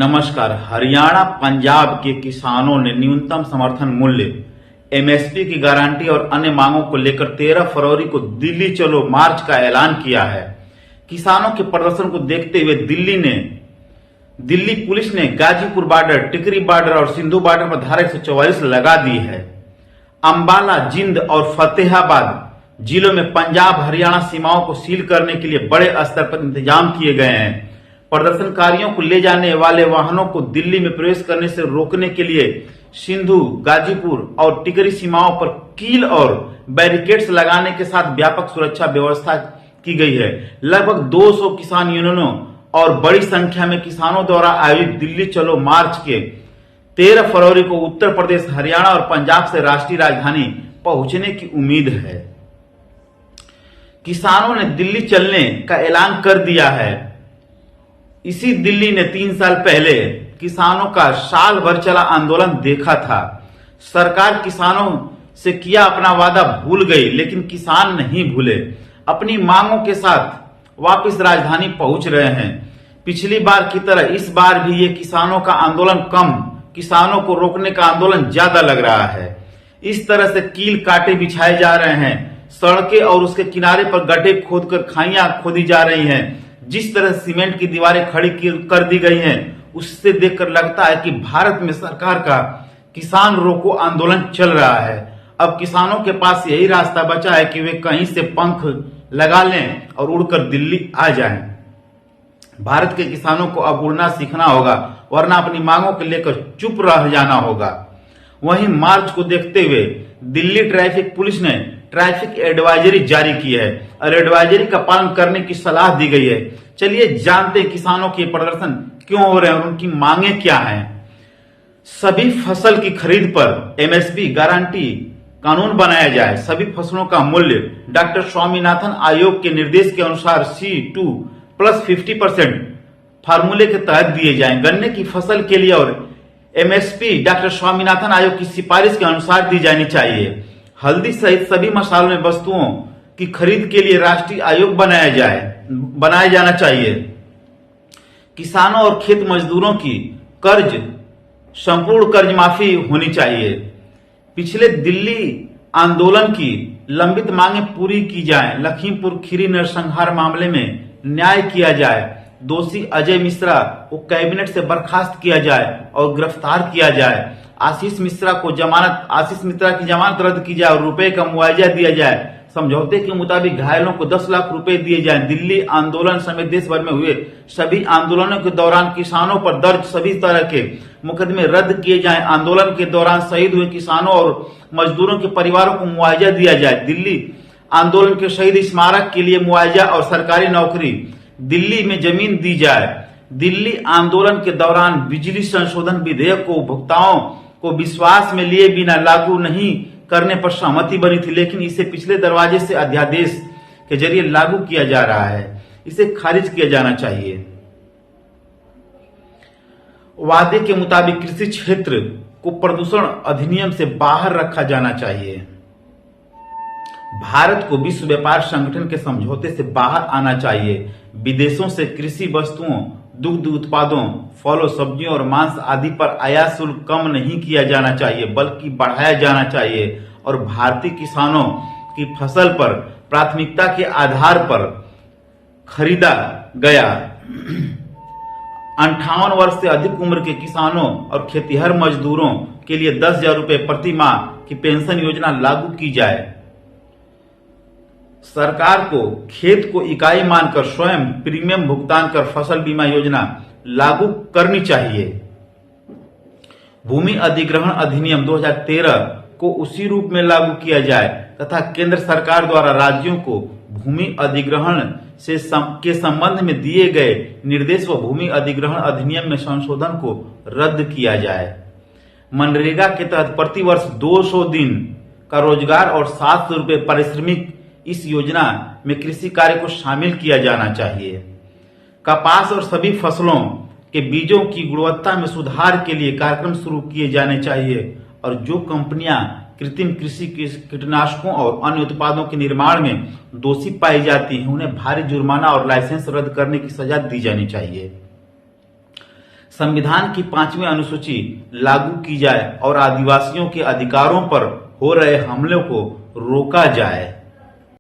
नमस्कार। हरियाणा पंजाब के किसानों ने न्यूनतम समर्थन मूल्य एमएसपी की गारंटी और अन्य मांगों को लेकर 13 फरवरी को दिल्ली चलो मार्च का ऐलान किया है। किसानों के प्रदर्शन को देखते हुए दिल्ली पुलिस ने गाजीपुर बॉर्डर, टिकरी बॉर्डर और सिंधु बॉर्डर पर धारा 144 लगा दी है। अंबाला, जिंद और फतेहाबाद जिलों में पंजाब हरियाणा सीमाओं को सील करने के लिए बड़े स्तर पर इंतजाम किए गए हैं। प्रदर्शनकारियों को ले जाने वाले वाहनों को दिल्ली में प्रवेश करने से रोकने के लिए सिंधु, गाजीपुर और टिकरी सीमाओं पर कील और बैरिकेड्स लगाने के साथ व्यापक सुरक्षा व्यवस्था की गई है। लगभग 200 किसान यूनियनों और बड़ी संख्या में किसानों द्वारा आयोजित दिल्ली चलो मार्च के 13 फरवरी को उत्तर प्रदेश, हरियाणा और पंजाब से राष्ट्रीय राजधानी पहुंचने की उम्मीद है। किसानों ने दिल्ली चलने का ऐलान कर दिया है। इसी दिल्ली ने 3 साल पहले किसानों का साल भर चला आंदोलन देखा था। सरकार किसानों से किया अपना वादा भूल गई, लेकिन किसान नहीं भूले। अपनी मांगों के साथ वापस राजधानी पहुंच रहे हैं। पिछली बार की तरह इस बार भी ये किसानों का आंदोलन कम, किसानों को रोकने का आंदोलन ज्यादा लग रहा है। इस तरह से कील कांटे बिछाए जा रहे हैं, सड़कें और उसके किनारे पर गड्ढे खोदकर खाइयां खोदी जा रही हैं। जिस तरह सीमेंट की दीवारें खड़ी कर दी गई हैं, उससे देखकर लगता है कि भारत में सरकार का किसान रोको आंदोलन चल रहा है। अब किसानों के पास यही रास्ता बचा है कि वे कहीं से पंख लगा लें और उड़कर दिल्ली आ जाएं। भारत के किसानों को अब उड़ना सीखना होगा, वरना अपनी मांगों को लेकर चुप रह जाना होगा। वहीं मार्च को देखते हुए दिल्ली ट्रैफिक पुलिस ने ट्रैफिक एडवाइजरी जारी की है और एडवाइजरी का पालन करने की सलाह दी गई है। चलिए जानते हैं किसानों के प्रदर्शन क्यों हो रहे हैं और उनकी मांगे क्या हैं। सभी फसल की खरीद पर एमएसपी गारंटी कानून बनाया जाए। सभी फसलों का मूल्य डॉक्टर स्वामीनाथन आयोग के निर्देश के अनुसार C2 + 50% फार्मूले के तहत दिए जाएं। गन्ने की फसल के लिए और एमएसपी डॉक्टर स्वामीनाथन आयोग की सिफारिश के अनुसार दी जानी चाहिए। हल्दी सहित सभी मसालों में वस्तुओं की खरीद के लिए राष्ट्रीय आयोग बनाया जाना चाहिए। किसानों और खेत मजदूरों की संपूर्ण कर्ज माफी होनी चाहिए। पिछले दिल्ली आंदोलन की लंबित मांगें पूरी की जाएं। लखीमपुर खीरी नरसंहार मामले में न्याय किया जाए। दोषी अजय मिश्रा को कैबिनेट से बर्खास्त किया जाए और गिरफ्तार किया जाए। आशीष मिश्रा की जमानत रद्द की जाए और रुपए का मुआवजा दिया जाए। समझौते के मुताबिक घायलों को 10 लाख रुपए दिए जाएं। दिल्ली आंदोलन समेत देश भर में हुए सभी आंदोलनों के दौरान किसानों पर दर्ज सभी तरह के मुकदमे रद्द किए जाएं। आंदोलन के दौरान शहीद हुए किसानों और मजदूरों के परिवारों को मुआवजा दिया जाए। दिल्ली आंदोलन के शहीद स्मारक के लिए मुआवजा और सरकारी नौकरी दिल्ली में जमीन दी जाए। दिल्ली आंदोलन के दौरान बिजली संशोधन विधेयक को उपभोक्ताओं को विश्वास में लिए बिना लागू नहीं करने पर सहमति बनी थी, लेकिन इसे पिछले दरवाजे से अध्यादेश के जरिए लागू किया जा रहा है। इसे खारिज किया जाना चाहिए। वादे के मुताबिक कृषि क्षेत्र को प्रदूषण अधिनियम से बाहर रखा जाना चाहिए। भारत को विश्व व्यापार संगठन के समझौते से बाहर आना चाहिए। विदेशों से कृषि वस्तुओं, दुग्ध उत्पादों, फलों, सब्जियों और मांस आदि पर आयात शुल्क कम नहीं किया जाना चाहिए, बल्कि बढ़ाया जाना चाहिए और भारतीय किसानों की फसल पर प्राथमिकता के आधार पर खरीदा गया 58 वर्ष से अधिक उम्र के किसानों और खेतिहर मजदूरों के लिए 10,000 रुपए प्रति माह की पेंशन योजना लागू की जाए। सरकार को खेत को इकाई मानकर स्वयं प्रीमियम भुगतान कर फसल बीमा योजना लागू करनी चाहिए। भूमि अधिग्रहण अधिनियम 2013 को उसी रूप में लागू किया जाए तथा केंद्र सरकार द्वारा राज्यों को भूमि अधिग्रहण के संबंध में दिए गए निर्देश व भूमि अधिग्रहण अधिनियम में संशोधन को रद्द किया जाए। मनरेगा के तहत प्रतिवर्ष 200 दिन का रोजगार और 700 रुपए पारिश्रमिक इस योजना में कृषि कार्य को शामिल किया जाना चाहिए। कपास और सभी फसलों के बीजों की गुणवत्ता में सुधार के लिए कार्यक्रम शुरू किए जाने चाहिए और जो कंपनियां कृत्रिम कृषि कीटनाशकों और अन्य उत्पादों के निर्माण में दोषी पाई जाती हैं, उन्हें भारी जुर्माना और लाइसेंस रद्द करने की सजा दी जानी चाहिए। संविधान की 5वीं अनुसूची लागू की जाए और आदिवासियों के अधिकारों पर हो रहे हमलों को रोका जाए।